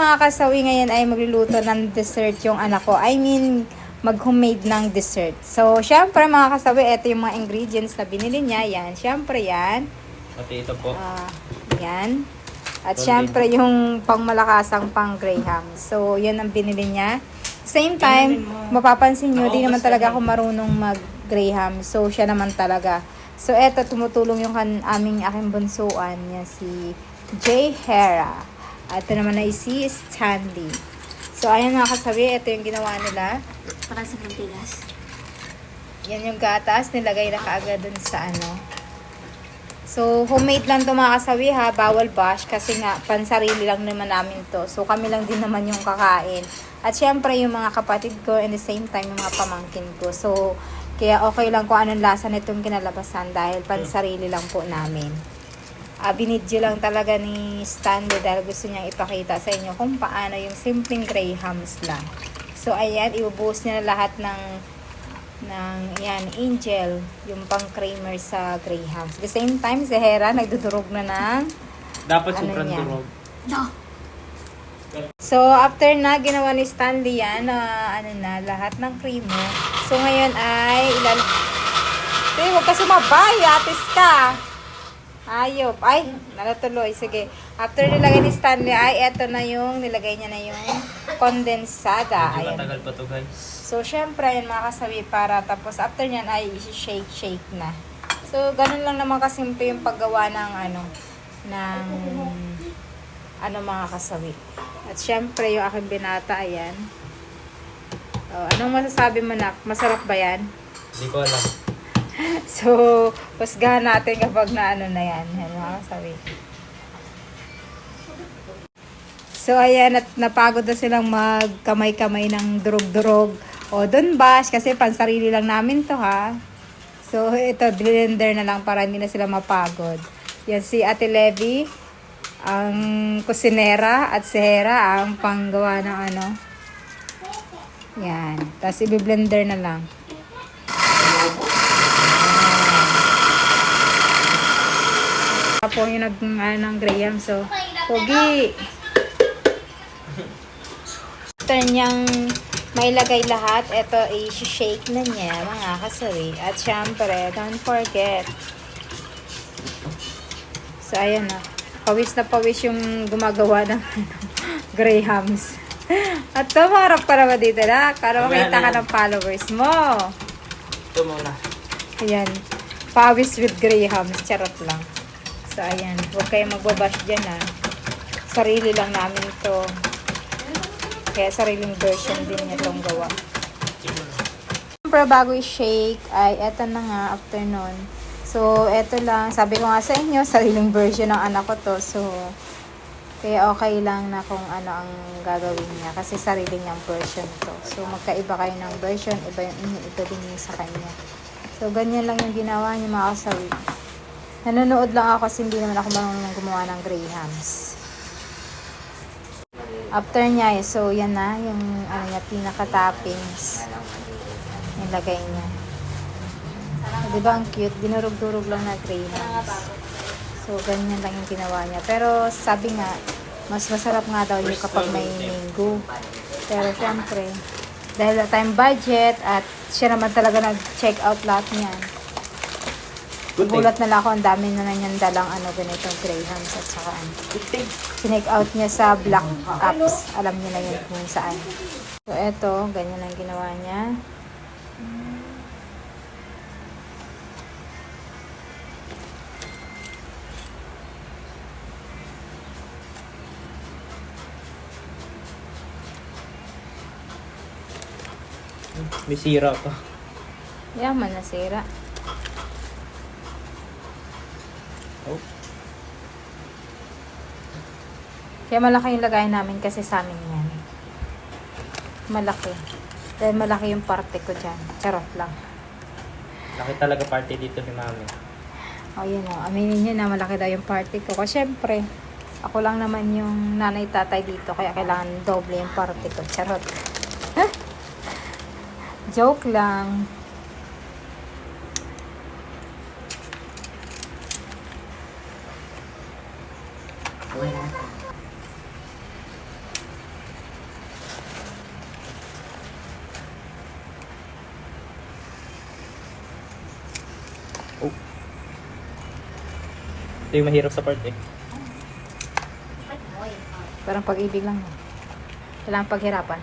mga kasawi, ngayon ay magluluto ng dessert yung anak ko. I mean, mag-homemade ng dessert. So, syempre mga kasawi, ito yung mga ingredients na binili niya. Yan, syempre yan. Pati ito po. Yan. At syempre yung pangmalakasang pang Graham. So, yan ang binili niya. Same time, mapapansin nyo, di naman talaga ako marunong mag-Graham. So, siya naman talaga. So, eto, tumutulong yung aking bunsuan niya, si Jay Hera. At ito naman ay si Stanley. So, ayan mga kasabi, ito yung ginawa nila. Para sa kantigas. Yan yung gatas, nilagay na kaagad dun sa ano. So, homemade lang ito mga kasabi ha, bawal bash kasi nga, pansarili lang naman namin to. So, kami lang din naman yung kakain. At syempre, yung mga kapatid ko and the same time, yung mga pamangkin ko. So, kaya okay lang kung anong lasa nitong kinalabasan dahil pansarili lang po namin. Binidyo lang talaga ni Stanley dahil gusto niyang ipakita sa inyo kung paano yung simpleng Grahams lang. So, ayan, ibubuhos niya na lahat ng yan, Angel, yung pang creamer sa Grahams. At the same time, si Hera, nagdudurog na ng Dapat sobrang durog. No. So, after na ginawa ni Stanley yan, lahat ng creamer. So, ngayon ay huwag ka sumabay, atis ka. Ayop. Ay, natuloy. Sige. After nilagay ni Stanley, ay eto na yung nilagay niya na yung kondensada. Medyo Ayan. matagal pa to guys. So, syempre, yan mga kasabi para tapos after nyan ay shake na. So, ganun lang naman kasimple yung paggawa ng mga kasabi. At syempre, yung aking binata, ayan. Anong masasabi mo, nak? Masarap ba yan? Hindi ko alam. So, husgahan natin kapag na yan. Yan mga kasabi. So, ayan, at napagod na silang magkamay-kamay ng durog-durog. O, dun bash, kasi pansarili lang namin to ha. So, ito, blender na lang para hindi na sila mapagod. Yan si Ate Levy, ang kusinera, at si Hera, ang panggawa ng Yan. Tapos, i-blender na lang. Po yung ng Graham. So, pogi. After niyang mailagay lahat, ito i-shake na niya mga kasawi. At syempre, don't forget. So, ayan na. Pawis na pawis yung gumagawa ng Grahams. At tumarap ka naman dito na para makita ka ng followers mo. Ito muna. Ayan. Pawis with Grahams. Charot lang. So, ayan. Huwag kayong magbabash dyan ha. Sarili lang namin ito. Kaya sariling version din niya itong gawa. Siyempre, bago i-shake, ay eto na nga, after nun. So, eto lang. Sabi ko nga sa inyo, sariling version ng anak ko to. So, kaya okay lang na kung ano ang gagawin niya. Kasi sarili niyang version to. So, magkaiba kayo ng version. Iba din yung sa kanya. So, ganyan lang yung ginawa niya mga kasawi. Nanonood lang ako kasi hindi naman ako marunong gumawa ng Grahams. After niya, so yan na, yung pinaka-toppings. Yung lagay niya. Diba ang cute? Dinurog-durog lang na Grahams. So, ganyan lang yung ginawa niya. Pero sabi nga, mas masarap nga daw yung kapag may mango. Pero syempre, dahil time budget at siya naman talaga nag-check out lahat niyan. Gulat na lang ako, ang dami na nanyan dalang ganitong Grahams at saka sineck out niya sa Black Apps. Alam niyo na yun kung saan. So, eto, ganyan ang ginawa niya. May sira pa. Yaman, nasira. Oh. Kaya malaki yung lagay namin kasi sa amin yan. Malaki. Dahil malaki yung parte ko dyan. Charot lang. Laki talaga party dito ni mami. O yun o. Aminin nyo na malaki daw yung party ko. Kasi syempre, ako lang naman yung nanay-tatay dito. Kaya kailangan doble yung party ko. Charot. Joke lang. Ito yung mahirap sa part eh. Parang pag-ibig lang. Kailangan paghirapan.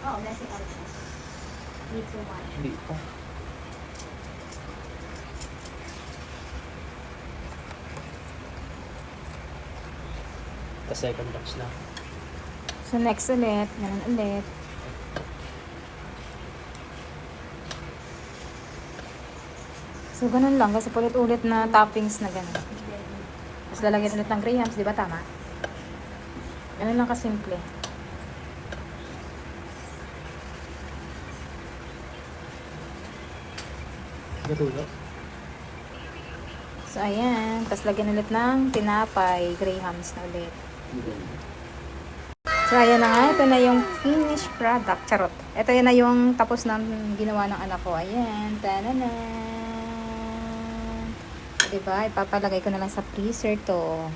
Oh, that's it. Need too much. Hindi pa. Tapos second batch na. So next ulit, ganun ulit. So ganun lang, kasi ulit-ulit na toppings na ganun. Tapos lalagyan ulit ng grahams, di ba tama? Ganun lang kasimple. Natulog. So ayan, tapos lagyan ulit ng tinapay, grahams na ulit. So ayan na nga, ito na yung finished product. Charot. Ito yun na yung tapos ng ginawa ng anak ko. Ayan, tananan. Diba? Ipapalagay ko na lang sa freezer to.